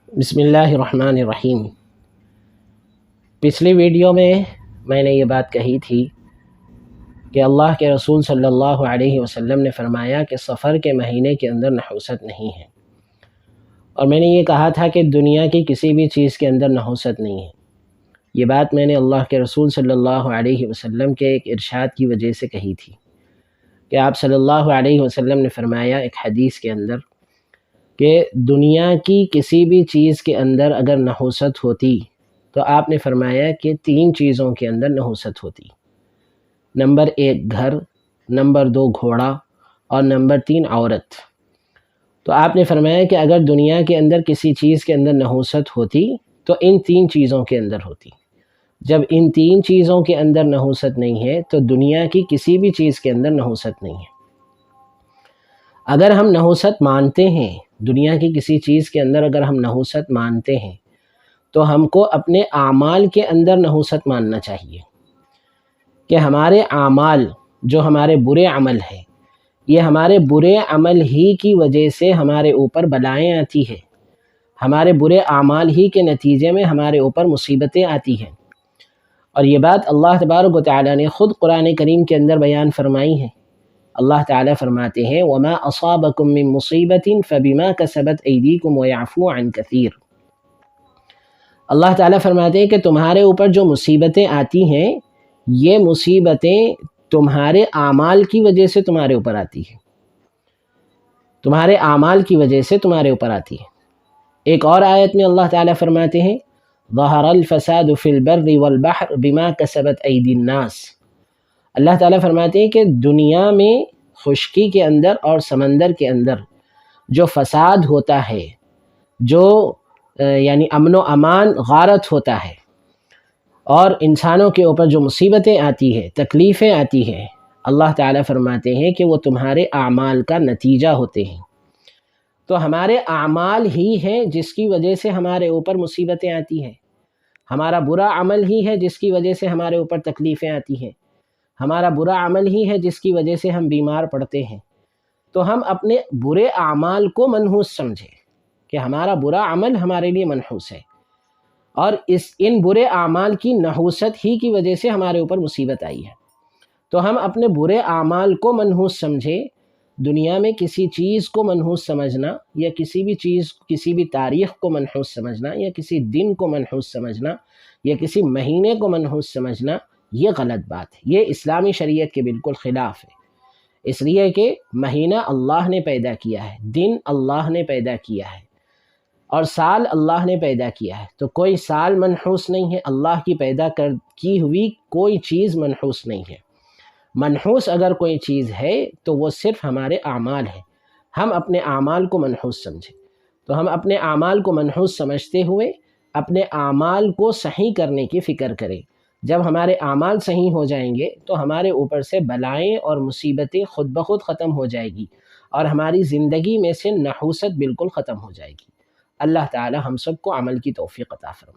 بسم اللہ الرحمن الرحیم۔ پچھلی ویڈیو میں نے یہ بات کہی تھی کہ اللہ کے رسول صلی اللہ علیہ وسلم نے فرمایا کہ سفر کے مہینے کے اندر نحوست نہیں ہے، اور میں نے یہ کہا تھا کہ دنیا کی کسی بھی چیز کے اندر نحوست نہیں ہے۔ یہ بات میں نے اللہ کے رسول صلی اللہ علیہ وسلم کے ایک ارشاد کی وجہ سے کہی تھی کہ آپ صلی اللہ علیہ وسلم نے فرمایا ایک حدیث کے اندر کہ دنیا کی کسی بھی چیز کے اندر اگر نحوست ہوتی تو آپ نے فرمایا کہ 3 چیزوں کے اندر نحوست ہوتی۔ نمبر 1 گھر، نمبر 2 گھوڑا، اور نمبر 3 عورت۔ تو آپ نے فرمایا کہ اگر دنیا کے اندر کسی چیز کے اندر نحوست ہوتی تو ان 3 چیزوں کے اندر ہوتی۔ جب ان 3 چیزوں کے اندر نحوست نہیں ہے تو دنیا کی کسی بھی چیز کے اندر نحوست نہیں ہے۔ اگر ہم نحوست مانتے ہیں، دنیا کی کسی چیز کے اندر اگر ہم نحوست مانتے ہیں تو ہم کو اپنے اعمال کے اندر نحوست ماننا چاہیے کہ ہمارے اعمال جو ہمارے برے عمل ہیں، یہ ہمارے برے عمل ہی کی وجہ سے ہمارے اوپر بلائیں آتی ہیں، ہمارے برے اعمال ہی کے نتیجے میں ہمارے اوپر مصیبتیں آتی ہیں۔ اور یہ بات اللہ تبارک و تعالیٰ نے خود قرآن کریم کے اندر بیان فرمائی ہے۔ اللہ تعالیٰ فرماتے ہیں وَمَا أَصَابَكُم مِّن مُّصِيبَةٍ فَبِمَا كَسَبَتْ أَيْدِيكُمْ وَيَعْفُو عَن كَثِيرٍ۔ اللہ تعالیٰ فرماتے ہیں کہ تمہارے اوپر جو مصیبتیں آتی ہیں، یہ مصیبتیں تمہارے اعمال کی وجہ سے تمہارے اوپر آتی ہیں، تمہارے اعمال کی وجہ سے تمہارے اوپر آتی ہے۔ ایک اور آیت میں اللہ تعالیٰ فرماتے ہیں ظَهَرَ الْفَسَادُ فِي الْبَرِّ وَالْبَحْرِ بِمَا كَسَبَتْ أَيْدِي النَّاسِ۔ اللہ تعالیٰ فرماتے ہیں کہ دنیا میں خشکی کے اندر اور سمندر کے اندر جو فساد ہوتا ہے، جو یعنی امن و امان غارت ہوتا ہے، اور انسانوں کے اوپر جو مصیبتیں آتی ہیں، تکلیفیں آتی ہیں، اللہ تعالیٰ فرماتے ہیں کہ وہ تمہارے اعمال کا نتیجہ ہوتے ہیں۔ تو ہمارے اعمال ہی ہیں جس کی وجہ سے ہمارے اوپر مصیبتیں آتی ہیں، ہمارا برا عمل ہی ہے جس کی وجہ سے ہمارے اوپر تکلیفیں آتی ہیں، ہمارا برا عمل ہی ہے جس کی وجہ سے ہم بیمار پڑتے ہیں۔ تو ہم اپنے برے اعمال کو منحوس سمجھیں کہ ہمارا برا عمل ہمارے لیے منحوس ہے، اور ان برے اعمال کی نحوست ہی کی وجہ سے ہمارے اوپر مصیبت آئی ہے۔ تو ہم اپنے برے اعمال کو منحوس سمجھیں۔ دنیا میں کسی چیز کو منحوس سمجھنا، یا کسی بھی چیز، کسی بھی تاریخ کو منحوس سمجھنا، یا کسی دن کو منحوس سمجھنا، یا کسی مہینے کو منحوس سمجھنا، یہ غلط بات ہے، یہ اسلامی شریعت کے بالکل خلاف ہے۔ اس لیے کہ مہینہ اللہ نے پیدا کیا ہے، دن اللہ نے پیدا کیا ہے، اور سال اللہ نے پیدا کیا ہے۔ تو کوئی سال منحوس نہیں ہے، اللہ کی پیدا کی ہوئی کوئی چیز منحوس نہیں ہے۔ منحوس اگر کوئی چیز ہے تو وہ صرف ہمارے اعمال ہیں، ہم اپنے اعمال کو منحوس سمجھیں۔ تو ہم اپنے اعمال کو منحوس سمجھتے ہوئے اپنے اعمال کو صحیح کرنے کی فکر کریں۔ جب ہمارے اعمال صحیح ہو جائیں گے تو ہمارے اوپر سے بلائیں اور مصیبتیں خود بخود ختم ہو جائے گی، اور ہماری زندگی میں سے نحوست بالکل ختم ہو جائے گی۔ اللہ تعالی ہم سب کو عمل کی توفیق عطا فرمائے۔